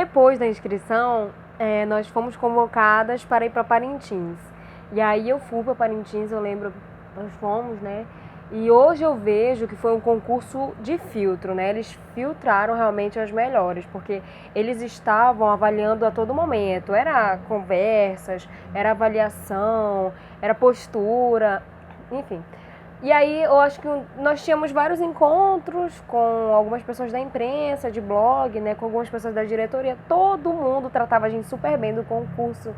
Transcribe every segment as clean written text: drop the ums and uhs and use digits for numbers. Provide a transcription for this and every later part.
depois da inscrição, nós fomos convocadas para ir para Parintins. E aí eu fui para Parintins, eu lembro, nós fomos, né? E hoje eu vejo que foi um concurso de filtro, né? Eles filtraram realmente as melhores, porque eles estavam avaliando a todo momento. Era conversas, era avaliação, era postura, enfim. E aí eu acho que nós tínhamos vários encontros com algumas pessoas da imprensa, de blog, né? Com algumas pessoas da diretoria. Todo mundo tratava a gente super bem do concurso,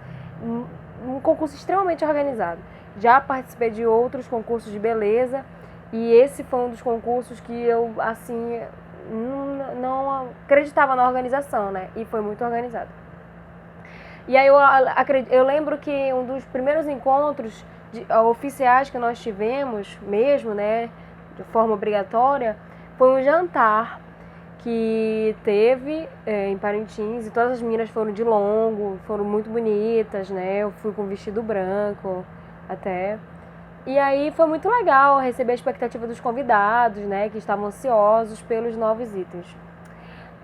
um concurso extremamente organizado. Já participei de outros concursos de beleza. E esse foi um dos concursos que eu, assim, não acreditava na organização, né? E foi muito organizado. E aí eu lembro que um dos primeiros encontros oficiais que nós tivemos, mesmo, né? De forma obrigatória, foi um jantar que teve em Parintins. E todas as meninas foram de longo, foram muito bonitas, né? Eu fui com vestido branco até. E aí foi muito legal receber a expectativa dos convidados, né, que estavam ansiosos pelos novos itens.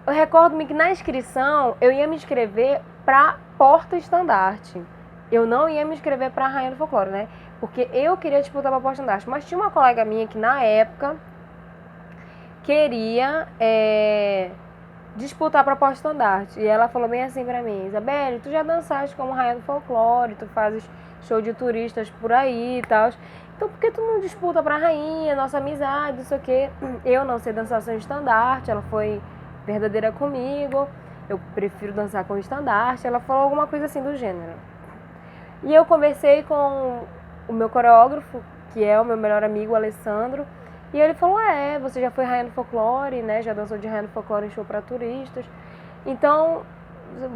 Eu recordo-me que na inscrição eu ia me inscrever para porta-estandarte. Eu não ia me inscrever para Rainha do Folclore, né, porque eu queria disputar para porta-estandarte. Mas tinha uma colega minha que na época queria disputar para porta-estandarte. E ela falou bem assim para mim: Isabelle, tu já dançaste como Rainha do Folclore, tu fazes show de turistas por aí e tal. Então por que tu não disputa pra rainha, nossa amizade, não sei o quê? Eu não sei dançar sem estandarte, ela foi verdadeira comigo, eu prefiro dançar com estandarte. Ela falou alguma coisa assim do gênero. E eu conversei com o meu coreógrafo, que é o meu melhor amigo, o Alessandro, e ele falou: você já foi Rainha do Folclore, né? Já dançou de Rainha do Folclore em show pra turistas. Então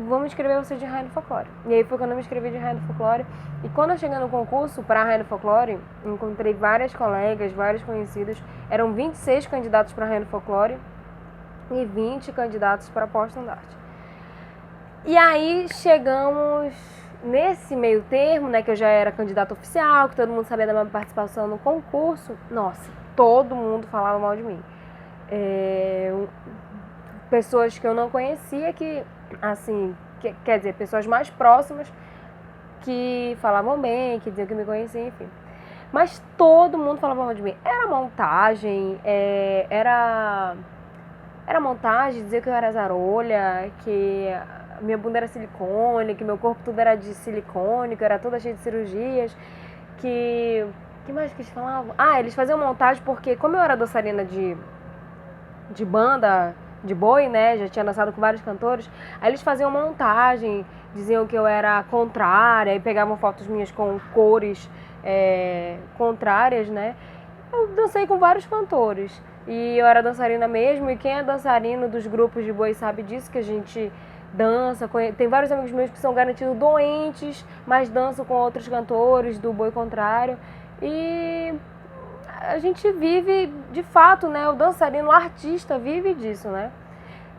vamos inscrever você de Rainha do Folclore. E aí foi quando eu me inscrevi de Rainha do Folclore. E quando eu cheguei no concurso para Rainha do Folclore, encontrei várias colegas, vários conhecidos. Eram 26 candidatos para Rainha do Folclore e 20 candidatos para porta-estandarte. E aí chegamos nesse meio termo, né, que eu já era candidata oficial, que todo mundo sabia da minha participação no concurso. Nossa, todo mundo falava mal de mim. Pessoas que eu não conhecia, que assim, quer dizer, pessoas mais próximas que falavam bem, que diziam que me conheciam, enfim. Mas todo mundo falava mal de mim. Era montagem, era montagem, dizer que eu era zarolha, que minha bunda era silicone, que meu corpo tudo era de silicone, que eu era toda cheia de cirurgias, que mais que eles falavam? Eles faziam montagem porque, como eu era dançarina de banda de boi, né, já tinha dançado com vários cantores, aí eles faziam montagem, diziam que eu era contrária, e pegavam fotos minhas com cores contrárias, né. Eu dancei com vários cantores, e eu era dançarina mesmo, e quem é dançarino dos grupos de boi sabe disso, que a gente dança, tem vários amigos meus que são garantidos doentes, mas dançam com outros cantores do boi contrário, e a gente vive, de fato, né, o dançarino, o artista vive disso, né.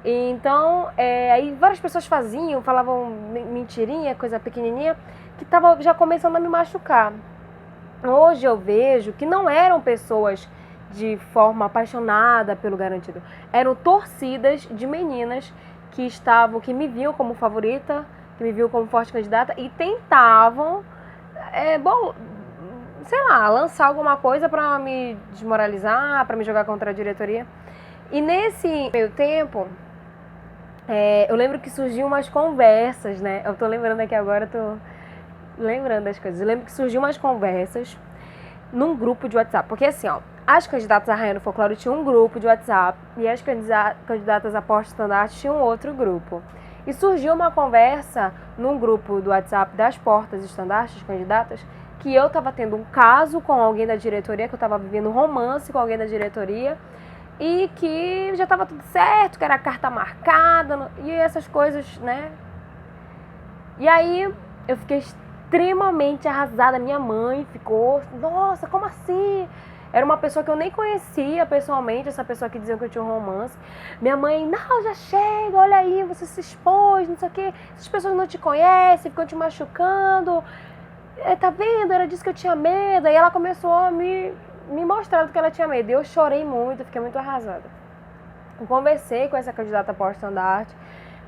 E então, aí várias pessoas falavam mentirinha, coisa pequenininha, que estava já começando a me machucar. Hoje eu vejo que não eram pessoas de forma apaixonada pelo garantido, eram torcidas de meninas que me viam como favorita, que me viam como forte candidata e tentavam, sei lá, lançar alguma coisa para me desmoralizar, para me jogar contra a diretoria. E nesse meio tempo, eu lembro que surgiu umas conversas, né? Eu tô lembrando aqui agora, tô lembrando das coisas. Eu lembro que surgiu umas conversas num grupo de WhatsApp. Porque assim, as candidatas à Rainha do Folclore tinham um grupo de WhatsApp e as candidatas à porta-estandarte tinham outro grupo. E surgiu uma conversa num grupo do WhatsApp das portas-estandartes, candidatas, que eu estava tendo um caso com alguém da diretoria, que eu estava vivendo um romance com alguém da diretoria e que já estava tudo certo, que era carta marcada e essas coisas, né? E aí eu fiquei extremamente arrasada. Minha mãe ficou: nossa, como assim? Era uma pessoa que eu nem conhecia pessoalmente, essa pessoa que dizia que eu tinha um romance. Minha mãe: não, já chega, olha aí, você se expôs, não sei o quê. Essas pessoas não te conhecem, ficam te machucando. Tá vendo? Era disso que eu tinha medo. Aí ela começou a me mostrar do que ela tinha medo. E eu chorei muito, fiquei muito arrasada. Eu conversei com essa candidata porta-estandarte,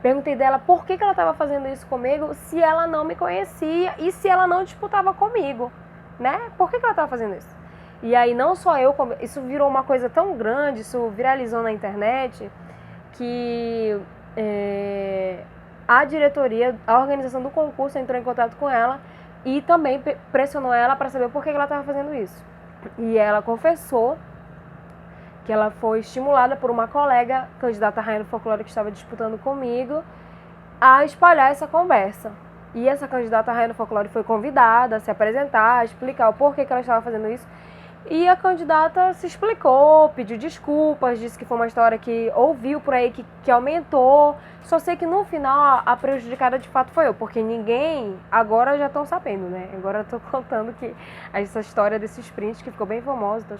Perguntei dela por que ela estava fazendo isso comigo, se ela não me conhecia e se ela não disputava comigo, né? Por que ela estava fazendo isso? E aí não só eu, isso virou uma coisa tão grande, isso viralizou na internet, que a diretoria, a organização do concurso entrou em contato com ela e também pressionou ela para saber por que ela estava fazendo isso. E ela confessou que ela foi estimulada por uma colega candidata à Rainha do Folclore que estava disputando comigo a espalhar essa conversa. E essa candidata à Rainha do Folclore foi convidada a se apresentar, a explicar o porquê que ela estava fazendo isso. E a candidata se explicou, pediu desculpas, disse que foi uma história que ouviu por aí que aumentou. Só sei que no final a prejudicada de fato foi eu, porque ninguém, agora já estão sabendo, né? Agora eu tô contando que essa história desses prints que ficou bem famosa. Então,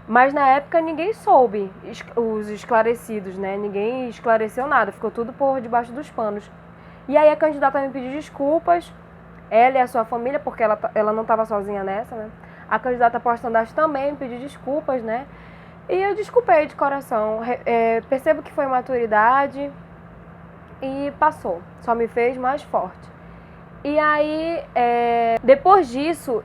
mas na época ninguém soube, os esclarecidos, né? Ninguém esclareceu nada, ficou tudo por debaixo dos panos. E aí a candidata me pediu desculpas, ela e a sua família, porque ela não estava sozinha nessa, né? A candidata porta-estandarte também me pediu desculpas, né? E eu desculpei de coração. Percebo que foi maturidade e passou. Só me fez mais forte. E aí, depois disso,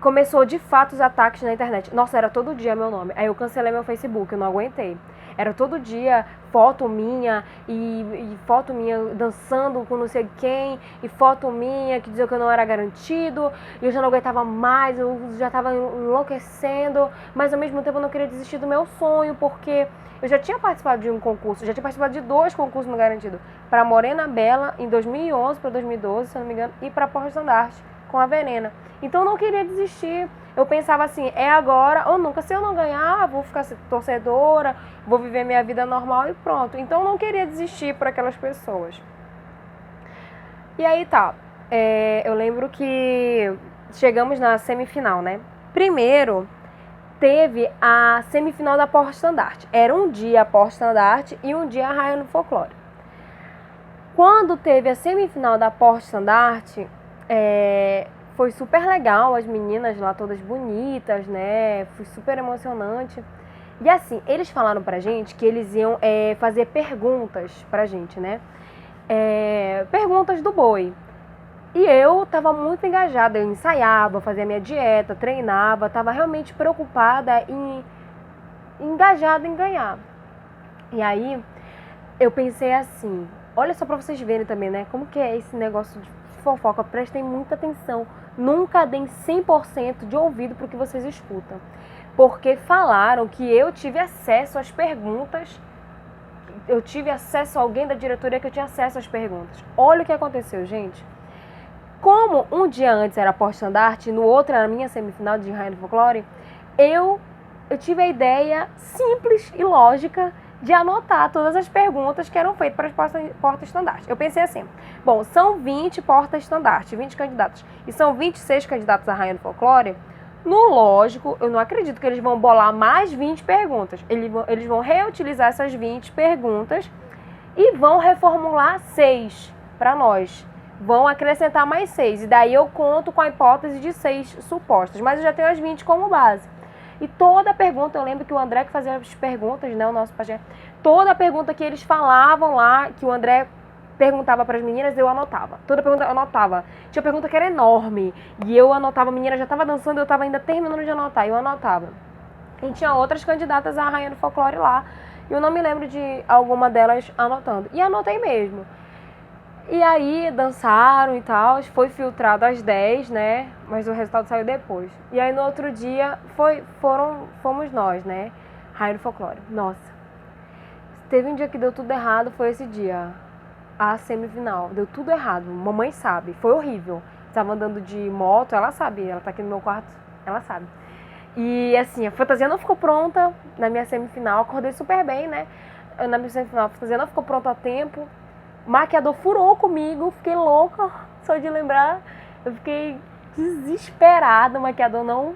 começou de fato os ataques na internet. Nossa, era todo dia meu nome. Aí eu cancelei meu Facebook, eu não aguentei. Era todo dia foto minha e foto minha dançando com não sei quem, e foto minha que dizia que eu não era garantido, e eu já não aguentava mais, eu já estava enlouquecendo, mas ao mesmo tempo eu não queria desistir do meu sonho, porque eu já tinha participado de um concurso, já tinha participado de 2 concursos no Garantido, para Morena Bela em 2011 para 2012, se eu não me engano, e para Porta-Estandarte com a Verena. Então eu não queria desistir. Eu pensava assim, é agora ou nunca. Se eu não ganhar, vou ficar torcedora, vou viver minha vida normal e pronto. Então eu não queria desistir por aquelas pessoas. E aí tá, eu lembro que chegamos na semifinal, né? Primeiro teve a semifinal da Porta-Estandarte. Era um dia a Porta-Estandarte e um dia a Rainha do Folclore. Quando teve a semifinal da Porta-Estandarte, foi super legal, as meninas lá todas bonitas, né? Foi super emocionante. E assim, eles falaram pra gente que eles iam fazer perguntas pra gente, né? Perguntas do boi. E eu tava muito engajada, eu ensaiava, fazia minha dieta, treinava, tava realmente preocupada engajada em ganhar. E aí, eu pensei assim, olha só pra vocês verem também, né? Como que é esse negócio de fofoca, prestem muita atenção. Nunca deem 100% de ouvido pro que vocês escutam. Porque falaram que eu tive acesso às perguntas, eu tive acesso a alguém da diretoria que eu tinha acesso às perguntas. Olha o que aconteceu, gente. Como um dia antes era Porta-Estandarte, no outro era a minha semifinal de Rainha do Folclore, eu tive a ideia simples e lógica de anotar todas as perguntas que eram feitas para as porta-estandarte. Eu pensei assim, bom, são 20 porta-estandarte, 20 candidatos, e são 26 candidatos à Rainha do Folclore. No lógico, eu não acredito que eles vão bolar mais 20 perguntas. Eles vão reutilizar essas 20 perguntas e vão reformular 6 para nós. Vão acrescentar mais 6, e daí eu conto com a hipótese de 6 supostas, mas eu já tenho as 20 como base. E toda pergunta, eu lembro que o André que fazia as perguntas, né, o nosso pajé, toda pergunta que eles falavam lá, que o André perguntava para as meninas, eu anotava. Toda pergunta eu anotava. Tinha pergunta que era enorme, e eu anotava, a menina já estava dançando, eu estava ainda terminando de anotar, e eu anotava. E tinha outras candidatas à Rainha do Folclore lá, e eu não me lembro de alguma delas anotando. E anotei mesmo. E aí dançaram e tal, foi filtrado às 10, né? Mas o resultado saiu depois. E aí no outro dia fomos nós, né? Rainha do Folclore. Nossa, teve um dia que deu tudo errado, foi esse dia. A semifinal, deu tudo errado. Mamãe sabe, foi horrível. Estava andando de moto, ela sabe, ela tá aqui no meu quarto, ela sabe. E assim, a fantasia não ficou pronta na minha semifinal, acordei super bem, né? Na minha semifinal, a fantasia não ficou pronta a tempo. O maquiador furou comigo, fiquei louca, só de lembrar. Eu fiquei desesperada, o maquiador não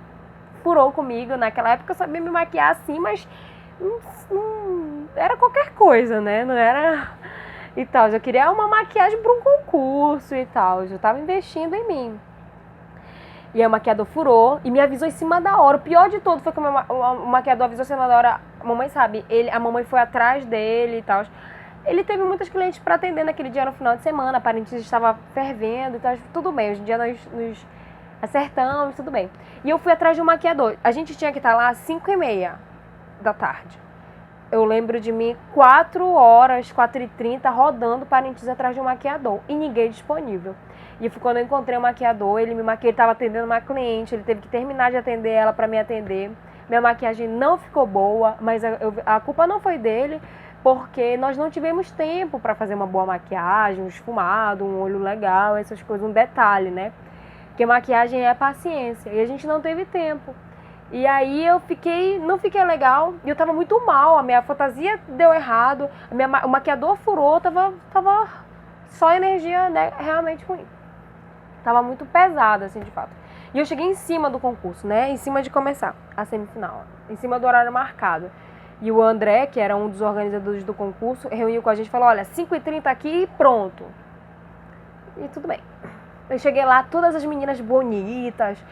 furou comigo. Naquela época eu sabia me maquiar assim, mas não era qualquer coisa, né? Não era e tal. Eu queria uma maquiagem para um concurso e tal. Eu tava investindo em mim. E aí o maquiador furou e me avisou em cima da hora. O pior de tudo foi que o maquiador avisou em cima da hora. A mamãe sabe, a mamãe foi atrás dele e tal. Ele teve muitas clientes para atender naquele dia no final de semana, a Parintins estava fervendo, então tudo bem, hoje em dia nós nos acertamos, tudo bem. E eu fui atrás de um maquiador. A gente tinha que estar lá às 5h30 da tarde. Eu lembro de mim 4 horas, 4h30, rodando Parintins atrás de um maquiador e ninguém disponível. E foi quando eu encontrei o maquiador, ele me maquiou, ele estava atendendo uma cliente, ele teve que terminar de atender ela para me atender. Minha maquiagem não ficou boa, mas a culpa não foi dele, porque nós não tivemos tempo para fazer uma boa maquiagem, um esfumado, um olho legal, essas coisas, um detalhe, né? Porque maquiagem é paciência e a gente não teve tempo. E aí eu não fiquei legal e eu tava muito mal, a minha fantasia deu errado, o maquiador furou, tava só energia, né, realmente ruim. Tava muito pesada, assim, de fato. E eu cheguei em cima do concurso, né, em cima de começar a semifinal, em cima do horário marcado. E o André, que era um dos organizadores do concurso, reuniu com a gente e falou, olha, 5h30 aqui e pronto. E tudo bem. Eu cheguei lá, todas as meninas bonitas,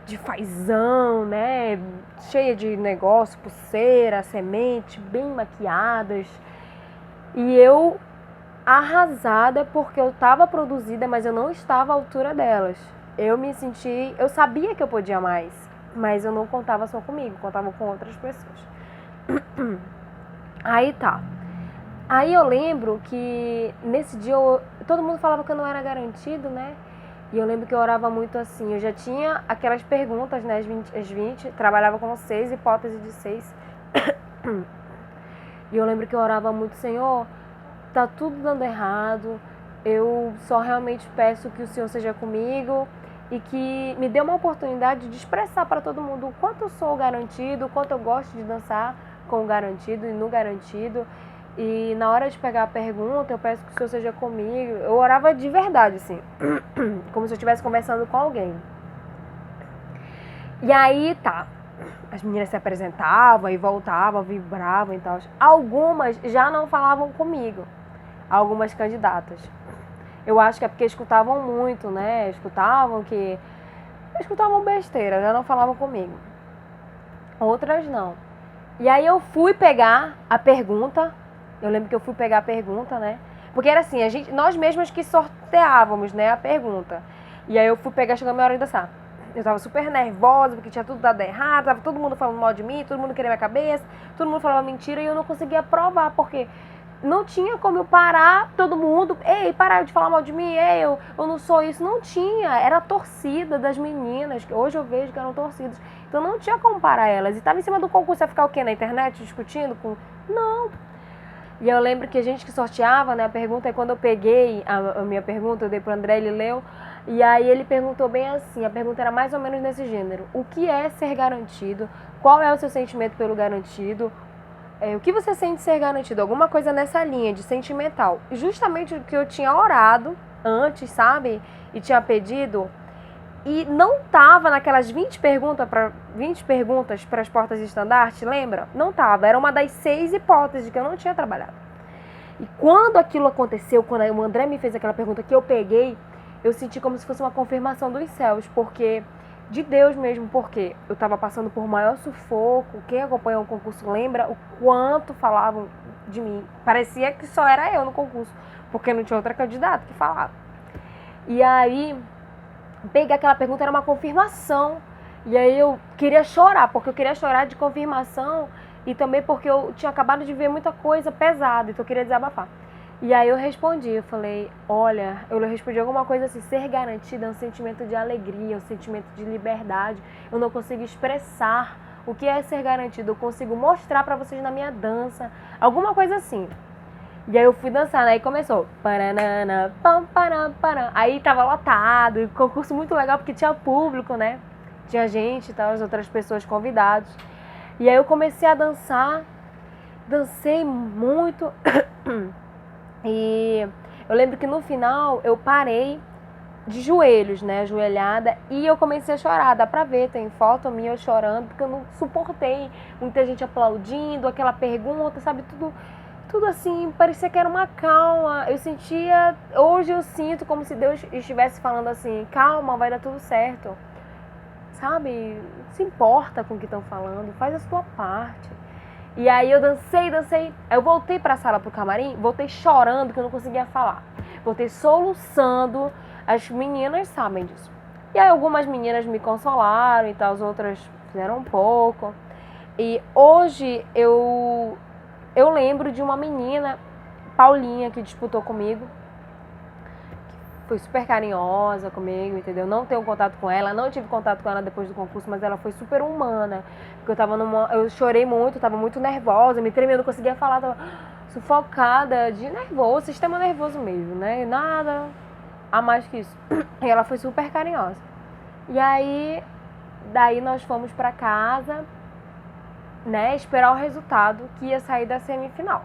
de fazão, né, cheia de negócio, pulseira, semente, bem maquiadas. E eu arrasada porque eu estava produzida, mas eu não estava à altura delas. Eu sabia que eu podia mais, mas eu não contava só comigo, contava com outras pessoas. Aí tá. Aí eu lembro que nesse dia todo mundo falava que eu não era garantido, né? E eu lembro que eu orava muito assim. Eu já tinha aquelas perguntas, né? As 20 trabalhava com 6 hipóteses de 6. E eu lembro que eu orava muito, Senhor, tá tudo dando errado. Eu só realmente peço que o Senhor seja comigo e que me dê uma oportunidade de expressar para todo mundo o quanto eu sou garantido, o quanto eu gosto de dançar com o garantido e no garantido. E na hora de pegar a pergunta, eu peço que o Senhor seja comigo. Eu orava de verdade, assim, como se eu estivesse conversando com alguém. E aí, tá, as meninas se apresentavam e voltavam, vibravam e tal. Algumas já não falavam comigo, algumas candidatas. Eu acho que é porque escutavam muito, né? Escutavam besteira, já não falavam comigo. Outras não. E aí eu fui pegar a pergunta. Eu lembro que eu fui pegar a pergunta, né? Porque era assim, nós mesmas que sorteávamos, né, a pergunta. E aí eu fui pegar, chegou a minha hora de dançar. Eu tava super nervosa, porque tinha tudo dado errado, tava todo mundo falando mal de mim, todo mundo queria minha cabeça, todo mundo falava mentira e eu não conseguia provar, porque não tinha como eu parar todo mundo, ei, parar de falar mal de mim, ei, eu não sou isso, não tinha, era a torcida das meninas, que hoje eu vejo que eram torcidas, então não tinha como parar elas, e tava em cima do concurso, ia ficar o quê, na internet, discutindo com... Não. E eu lembro que a gente que sorteava, né, a pergunta, e quando eu peguei a minha pergunta, eu dei pro André, ele leu, e aí ele perguntou bem assim, a pergunta era mais ou menos nesse gênero, o que é ser garantido, qual é o seu sentimento pelo garantido, o que você sente ser garantido, alguma coisa nessa linha de sentimental, e justamente o que eu tinha orado antes, sabe, e tinha pedido, e não tava naquelas 20 perguntas para as portas de estandarte, lembra? Não tava, era uma das 6 hipóteses que eu não tinha trabalhado. E quando aquilo aconteceu, quando o André me fez aquela pergunta que eu peguei, eu senti como se fosse uma confirmação dos céus, porque de Deus mesmo, porque eu estava passando por maior sufoco, quem acompanhou o concurso lembra o quanto falavam de mim. Parecia que só era eu no concurso, porque não tinha outra candidata que falava. E aí... peguei aquela pergunta, era uma confirmação. E aí eu queria chorar, porque eu queria chorar de confirmação e também porque eu tinha acabado de ver muita coisa pesada, então eu queria desabafar. E aí eu respondi, eu falei, olha, eu respondi alguma coisa assim, ser garantida é um sentimento de alegria, um sentimento de liberdade. Eu não consigo expressar o que é ser garantido, eu consigo mostrar pra vocês na minha dança, alguma coisa assim. E aí eu fui dançar, né? Aí começou. Paranana, pam, param, param. Aí tava lotado, concurso muito legal porque tinha público, né? Tinha gente e tal, as outras pessoas convidadas. E aí eu comecei a dançar, dancei muito. E eu lembro que no final eu parei de joelhos, né? Ajoelhada, e eu comecei a chorar. Dá pra ver, tem foto minha eu chorando, porque eu não suportei muita gente aplaudindo, aquela pergunta, sabe? Tudo assim, parecia que era uma calma. Eu sentia, hoje eu sinto como se Deus estivesse falando assim, calma, vai dar tudo certo. Sabe? Se importa com o que estão falando, faz a sua parte. E aí eu dancei. Aí eu voltei pra sala, pro camarim, voltei chorando que eu não conseguia falar. Voltei soluçando. As meninas sabem disso. E aí algumas meninas me consolaram e tal, as outras fizeram um pouco. E hoje eu lembro de uma menina, Paulinha, que disputou comigo. Foi super carinhosa comigo, entendeu? Não tenho contato com ela, não tive contato com ela depois do concurso, mas ela foi super humana. Porque eu chorei muito, tava muito nervosa, me tremendo, não conseguia falar, tava sufocada de nervoso, sistema nervoso mesmo, né? Nada a mais que isso. E ela foi super carinhosa. E aí, daí nós fomos pra casa, né, esperar o resultado que ia sair da semifinal.